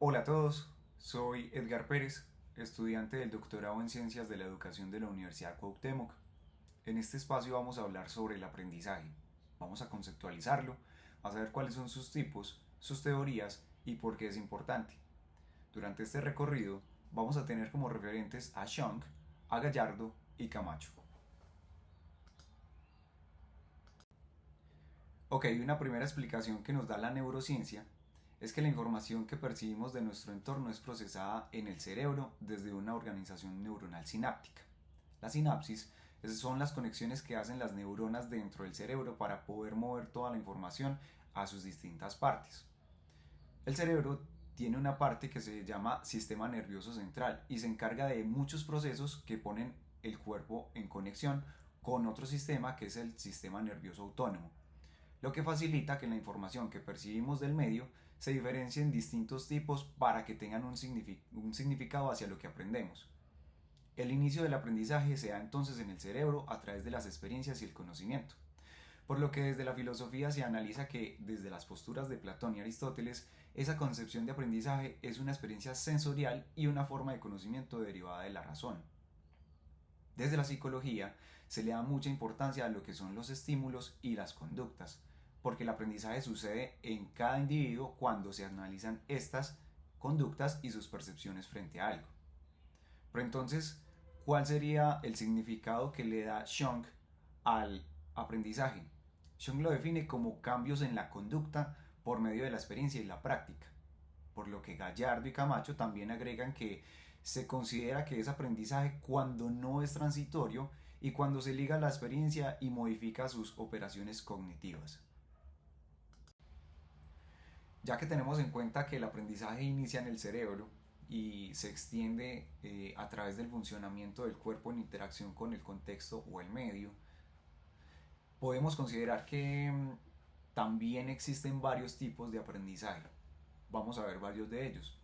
Hola a todos, soy Edgar Pérez, estudiante del doctorado en Ciencias de la Educación de la Universidad Cuauhtémoc. En este espacio vamos a hablar sobre el aprendizaje. Vamos a conceptualizarlo, a saber cuáles son sus tipos, sus teorías y por qué es importante. Durante este recorrido vamos a tener como referentes a Schunk, a Gallardo y Camacho. Ok, una primera explicación que nos da la neurociencia es que la información que percibimos de nuestro entorno es procesada en el cerebro desde una organización neuronal sináptica. La sinapsis son las conexiones que hacen las neuronas dentro del cerebro para poder mover toda la información a sus distintas partes. El cerebro tiene una parte que se llama sistema nervioso central y se encarga de muchos procesos que ponen el cuerpo en conexión con otro sistema que es el sistema nervioso autónomo, lo que facilita que la información que percibimos del medio se diferencie en distintos tipos para que tengan un significado hacia lo que aprendemos. El inicio del aprendizaje se da entonces en el cerebro a través de las experiencias y el conocimiento, por lo que desde la filosofía se analiza que desde las posturas de Platón y Aristóteles, esa concepción de aprendizaje es una experiencia sensorial y una forma de conocimiento derivada de la razón. Desde la psicología se le da mucha importancia a lo que son los estímulos y las conductas, porque el aprendizaje sucede en cada individuo cuando se analizan estas conductas y sus percepciones frente a algo. Pero entonces, ¿cuál sería el significado que le da Schunk al aprendizaje? Schunk lo define como cambios en la conducta por medio de la experiencia y la práctica, por lo que Gallardo y Camacho también agregan que se considera que es aprendizaje cuando no es transitorio y cuando se liga a la experiencia y modifica sus operaciones cognitivas. Ya que tenemos en cuenta que el aprendizaje inicia en el cerebro y se extiende a través del funcionamiento del cuerpo en interacción con el contexto o el medio, podemos considerar que también existen varios tipos de aprendizaje. Vamos a ver varios de ellos.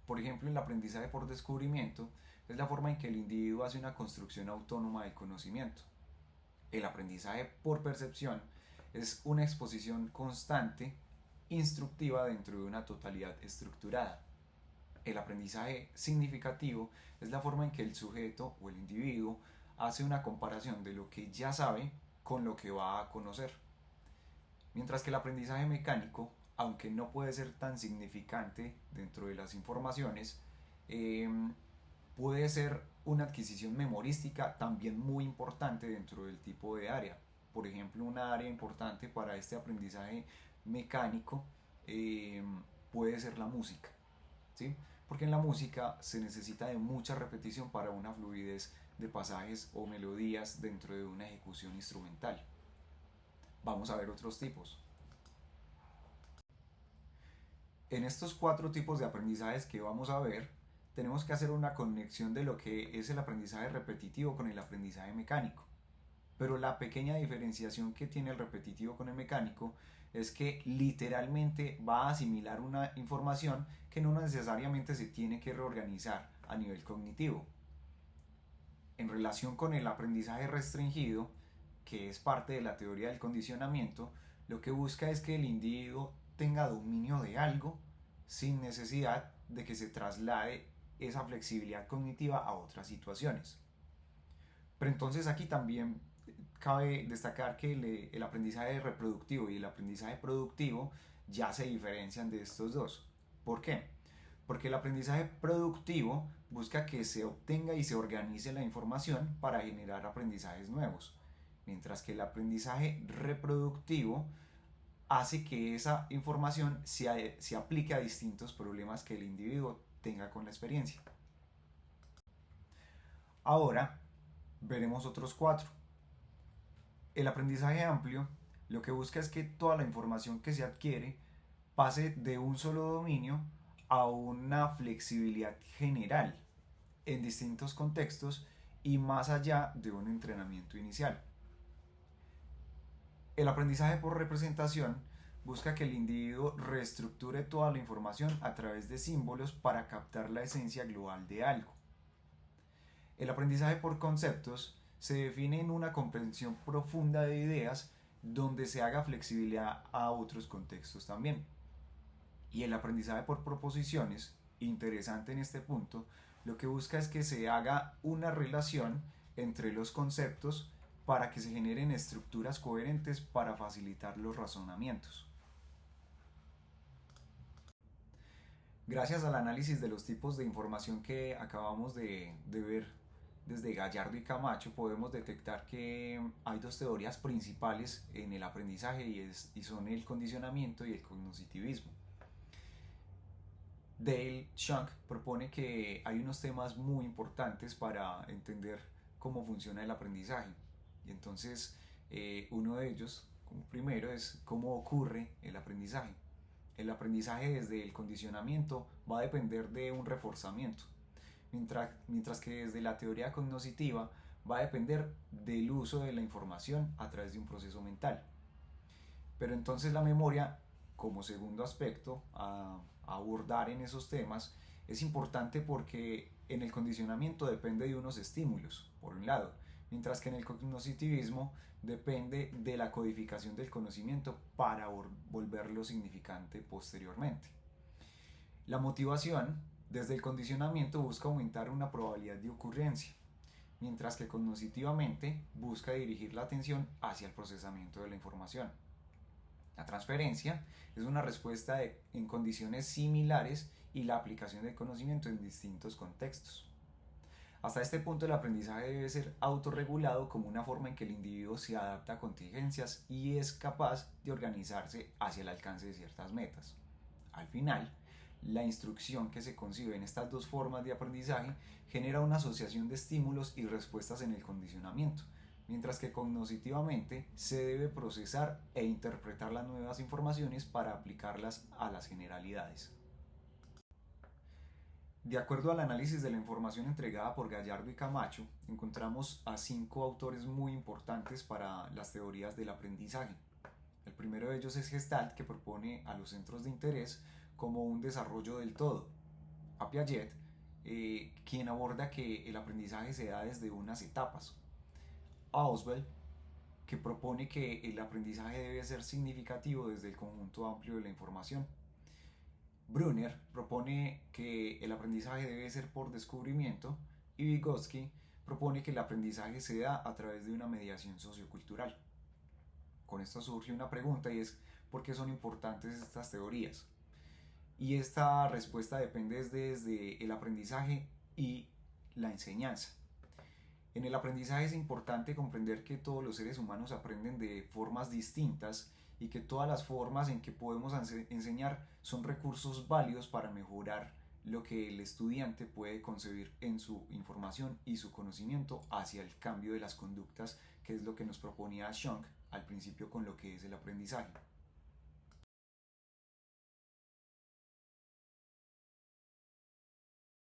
Por ejemplo, el aprendizaje por descubrimiento es la forma en que el individuo hace una construcción autónoma del conocimiento. El aprendizaje por percepción es una exposición constante, instructiva dentro de una totalidad estructurada. El aprendizaje significativo es la forma en que el sujeto o el individuo hace una comparación de lo que ya sabe con lo que va a conocer. Mientras que el aprendizaje mecánico, aunque no puede ser tan significante dentro de las informaciones, eh, puede ser una adquisición memorística también muy importante dentro del tipo de área. Por ejemplo, una área importante para este aprendizaje mecánico eh, puede ser la música, ¿sí? Porque en la música se necesita de mucha repetición para una fluidez de pasajes o melodías dentro de una ejecución instrumental. Vamos a ver otros tipos. En estos cuatro tipos de aprendizajes que vamos a ver, tenemos que hacer una conexión de lo que es el aprendizaje repetitivo con el aprendizaje mecánico. Pero la pequeña diferenciación que tiene el repetitivo con el mecánico es que literalmente va a asimilar una información que no necesariamente se tiene que reorganizar a nivel cognitivo. En relación con el aprendizaje restringido, que es parte de la teoría del condicionamiento, lo que busca es que el individuo tenga dominio de algo sin necesidad de que se traslade esa flexibilidad cognitiva a otras situaciones. Pero entonces aquí también cabe destacar que el aprendizaje reproductivo y el aprendizaje productivo ya se diferencian de estos dos. ¿Por qué? Porque el aprendizaje productivo busca que se obtenga y se organice la información para generar aprendizajes nuevos, mientras que el aprendizaje reproductivo hace que esa información se aplique a distintos problemas que el individuo tenga con la experiencia. Ahora veremos otros cuatro. El aprendizaje amplio lo que busca es que toda la información que se adquiere pase de un solo dominio a una flexibilidad general en distintos contextos y más allá de un entrenamiento inicial. El aprendizaje por representación busca que el individuo reestructure toda la información a través de símbolos para captar la esencia global de algo. El aprendizaje por conceptos se define en una comprensión profunda de ideas donde se haga flexibilidad a otros contextos también. Y el aprendizaje por proposiciones interesante en este punto, lo que busca es que se haga una relación entre los conceptos para que se generen estructuras coherentes para facilitar los razonamientos. Gracias al análisis de los tipos de información que acabamos de ver desde Gallardo y Camacho, podemos detectar que hay dos teorías principales en el aprendizaje y son el condicionamiento y el cognitivismo. Dale Schunk propone que hay unos temas muy importantes para entender cómo funciona el aprendizaje. Y entonces uno de ellos, como primero, es cómo ocurre el aprendizaje. El aprendizaje desde el condicionamiento va a depender de un reforzamiento, mientras que desde la teoría cognitiva va a depender del uso de la información a través de un proceso mental. Pero entonces la memoria, como segundo aspecto a abordar en esos temas, es importante porque en el condicionamiento depende de unos estímulos, por un lado, mientras que en el cognitivismo depende de la codificación del conocimiento para volverlo significante posteriormente. La motivación desde el condicionamiento busca aumentar una probabilidad de ocurrencia, mientras que cognitivamente busca dirigir la atención hacia el procesamiento de la información. La transferencia es una respuesta en condiciones similares y la aplicación del conocimiento en distintos contextos. Hasta este punto el aprendizaje debe ser autorregulado como una forma en que el individuo se adapta a contingencias y es capaz de organizarse hacia el alcance de ciertas metas. Al final, la instrucción que se concibe en estas dos formas de aprendizaje genera una asociación de estímulos y respuestas en el condicionamiento, mientras que cognitivamente se debe procesar e interpretar las nuevas informaciones para aplicarlas a las generalidades. De acuerdo al análisis de la información entregada por Gallardo y Camacho, encontramos a 5 autores muy importantes para las teorías del aprendizaje. El primero de ellos es Gestalt, que propone a los centros de interés como un desarrollo del todo. A Piaget, quien aborda que el aprendizaje se da desde unas etapas. A Oswald, que propone que el aprendizaje debe ser significativo desde el conjunto amplio de la información. Brunner propone que el aprendizaje debe ser por descubrimiento y Vygotsky propone que el aprendizaje se da a través de una mediación sociocultural. Con esto surge una pregunta y es ¿por qué son importantes estas teorías? Y esta respuesta depende desde el aprendizaje y la enseñanza. En el aprendizaje es importante comprender que todos los seres humanos aprenden de formas distintas y que todas las formas en que podemos enseñar son recursos válidos para mejorar lo que el estudiante puede concebir en su información y su conocimiento hacia el cambio de las conductas, que es lo que nos proponía Schunk al principio con lo que es el aprendizaje.